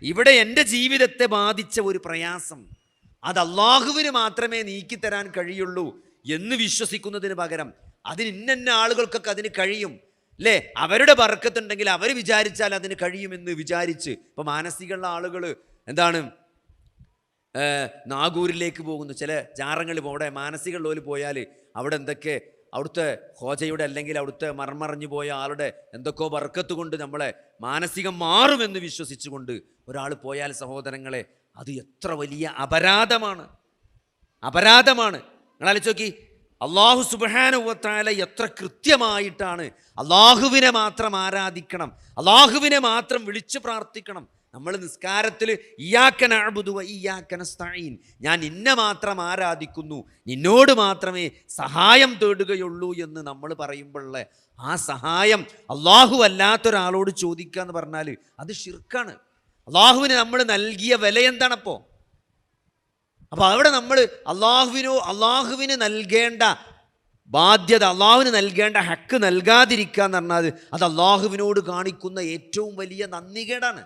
ഇവിടെ എൻ്റെ ജീവിതത്തെ ബാധിച്ച ഒരു പ്രയാസം അത് അള്ളാഹുവിന് മാത്രമേ നീക്കിത്തരാൻ കഴിയുള്ളൂ എന്ന് വിശ്വസിക്കുന്നതിന് പകരം അതിന് ഇന്ന ആളുകൾക്കൊക്കെ അതിന് കഴിയും അല്ലേ, അവരുടെ ബർക്കത്തുണ്ടെങ്കിൽ അവർ വിചാരിച്ചാൽ അതിന് കഴിയുമെന്ന് വിചാരിച്ച് ഇപ്പോൾ മാനസികമുള്ള ആളുകൾ എന്താണ് നാഗൂരിലേക്ക് പോകുന്നു, ചില ജാറങ്ങളിൽ അവിടെ മാനസികമുള്ളവർ പോയാൽ അവിടെ എന്തൊക്കെ അവിടുത്തെ ഹോജയുടെ അല്ലെങ്കിൽ അവിടുത്തെ മർമറിഞ്ഞു പോയ ആളുടെ എന്തൊക്കെയോ ബർക്കത്ത് കൊണ്ട് നമ്മളെ മാനസികം മാറുമെന്ന് വിശ്വസിച്ചുകൊണ്ട് ഒരാൾ പോയാൽ സഹോദരങ്ങളെ, അത് എത്ര വലിയ അപരാധമാണ്. നിങ്ങൾ ആലോചിച്ച് നോക്കി, അള്ളാഹു സുബ്ഹാനഹു വ തആല എത്ര കൃത്യമായിട്ടാണ് അള്ളാഹുവിനെ മാത്രം ആരാധിക്കണം, അള്ളാഹുവിനെ മാത്രം വിളിച്ചു പ്രാർത്ഥിക്കണം. നമ്മൾ നിസ്കാരത്തിൽ ഇയ്യാക നഅ്ബുദു വ ഇയ്യാക നസ്തഈൻ, ഞാൻ നിന്നെ മാത്രം ആരാധിക്കുന്നു, നിന്നോട് മാത്രമേ സഹായം തേടുകയുള്ളൂ എന്ന് നമ്മൾ പറയുമ്പോഴുള്ള ആ സഹായം അള്ളാഹു അല്ലാത്തൊരാളോട് ചോദിക്കുക എന്ന് പറഞ്ഞാൽ അത് ശിർക്കാണ്. അള്ളാഹുവിന് നമ്മൾ നൽകിയ വില എന്താണപ്പോൾ? അപ്പോൾ അവിടെ നമ്മൾ അള്ളാഹുവിന് നൽകേണ്ട ബാധ്യത, അള്ളാഹുവിന് നൽകേണ്ട ഹക്ക് നൽകാതിരിക്കുക എന്ന് പറഞ്ഞാൽ അത് അള്ളാഹുവിനോട് കാണിക്കുന്ന ഏറ്റവും വലിയ നന്ദികേടാണ്.